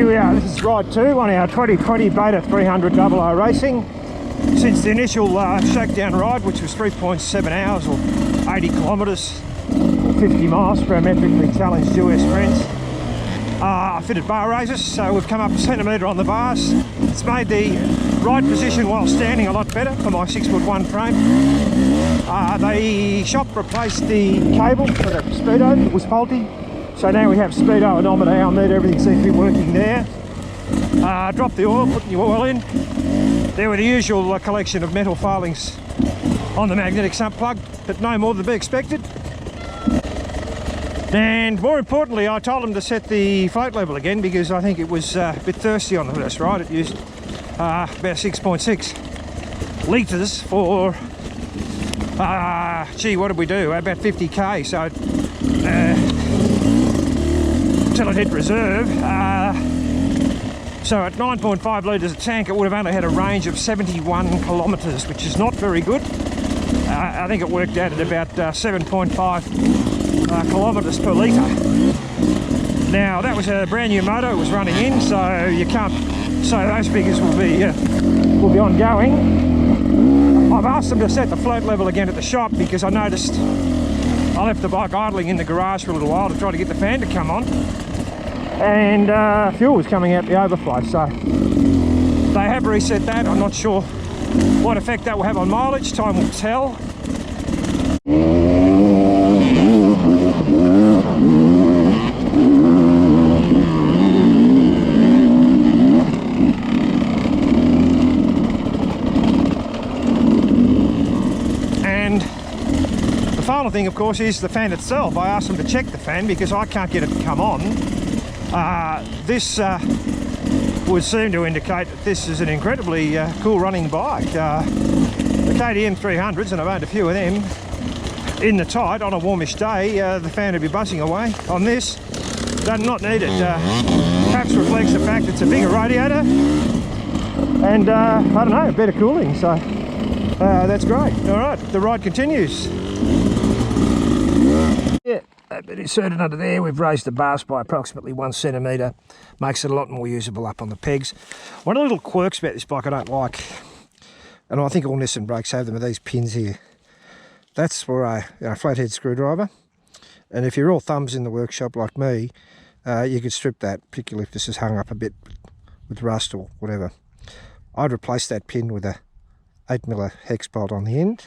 Here we are, this is ride 2 on our 2020 Beta 300 00 Racing. Since the initial shakedown ride, which was 3.7 hours or 80 kilometres, 50 miles for our metrically challenged US friends, I fitted bar raises, so we've come up a centimetre on the bars. It's made the ride position while standing a lot better for my 6'1" frame. The shop replaced the cable for the speedo, it was faulty. So now we have speedo, odometer, hour meter, everything seems to be working there. Dropped the oil, put the oil in. There were the usual collection of metal failings on the magnetic sump plug, but no more than be expected. And more importantly, I told them to set the float level again because I think it was a bit thirsty on the first ride. It used about 6.6 litres for, gee, what did we do? About 50k, so till it hit reserve. So at 9.5 litres a tank, it would have only had a range of 71 kilometres, which is not very good. I think it worked out at about 7.5 kilometres per litre. Now that was a brand new motor it was running in, so you can't say those figures will be ongoing. I've asked them to set the float level again at the shop because I noticed I left the bike idling in the garage for a little while to try to get the fan to come on, and fuel was coming out the overflow, so they have reset that. I'm not sure what effect that will have on mileage, time will tell. The final thing, of course, is the fan itself. I asked them to check the fan because I can't get it to come on. This would seem to indicate that this is an incredibly cool running bike. The KTM 300s, and I've owned a few of them, in the tight on a warmish day, the fan would be buzzing away. On this, does not need it. Perhaps reflects the fact it's a bigger radiator and I don't know, better cooling, so that's great. All right, the ride continues. Yeah, that bit inserted under there. We've raised the bars by approximately 1 centimetre. Makes it a lot more usable up on the pegs. One of the little quirks about this bike I don't like, and I think all Nissan brakes have them, are these pins here. That's for a flathead screwdriver. And if you're all thumbs in the workshop like me, you could strip that, particularly if this is hung up a bit with rust or whatever. I'd replace that pin with a 8mm hex bolt on the end.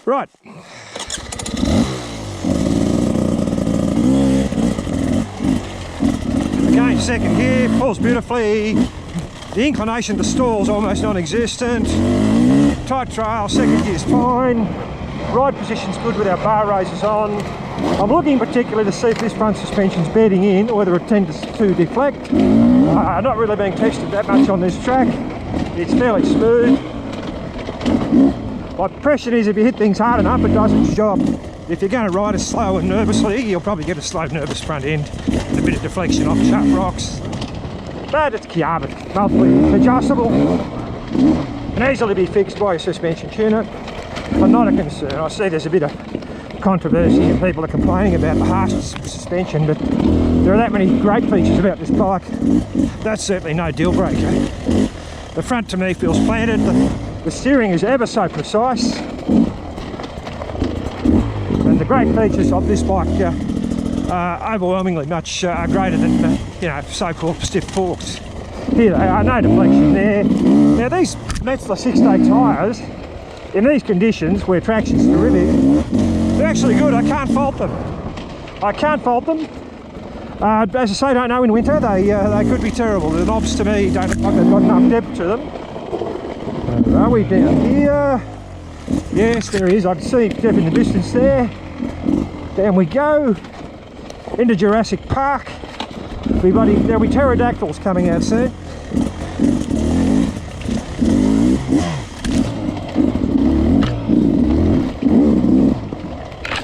Right. Again, second gear, pulls beautifully. The inclination to stall is almost non-existent. Tight trail, second gear's fine. Ride position's good with our bar raises on. I'm looking particularly to see if this front suspension's bedding in or whether it tends to deflect. Not really being tested that much on this track. It's fairly smooth. My impression is if you hit things hard enough, it does its job. If you're going to ride it slow and nervously, you'll probably get a slow, nervous front end and a bit of deflection off sharp rocks. But it's carbon, multiply adjustable, can easily be fixed by a suspension tuner. I'm not a concern. I see there's a bit of controversy and people are complaining about the harshness of the suspension, but there are that many great features about this bike. That's certainly no deal breaker. The front to me feels planted. The steering is ever so precise, and the great features of this bike are overwhelmingly much greater than so-called stiff forks. Here they are, no deflection there. Now these Metzeler 6-day tyres, in these conditions where traction's terrific, they're actually good. I can't fault them. As I say, don't know in winter. They could be terrible. The knobs to me don't look like they've got enough depth to them. Where are we down here? Yes, there he is. I can see Jeff in the distance there. Down we go into Jurassic Park. There'll be pterodactyls coming out soon.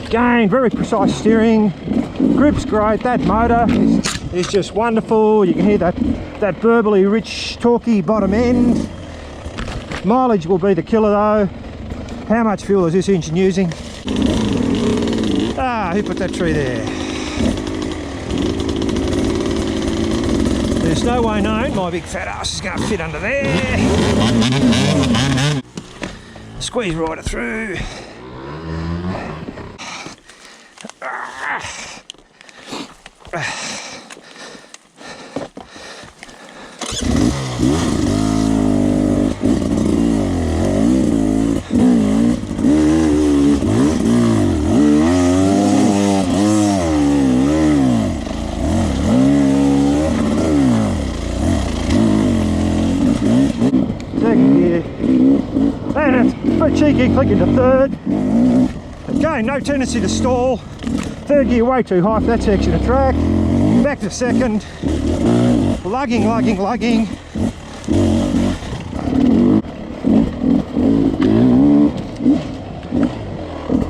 Again, very precise steering. Grip's great. That motor is just wonderful. You can hear that verbally rich, torquey bottom end. Mileage will be the killer though. How much fuel is this engine using? Who put that tree there? There's There's no way known my big fat ass is going to fit under there. Squeeze right through. And it's a bit cheeky, click into third. Again, no tendency to stall. Third gear way too high for that section of track. Back to second. Lugging.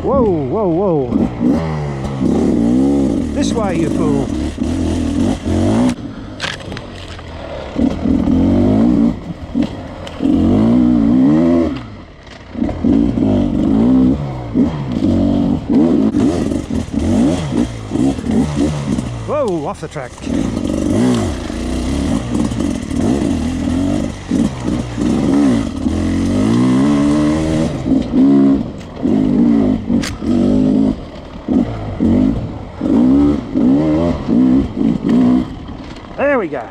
Whoa. This way, you fool. Whoa, off the track. There we go.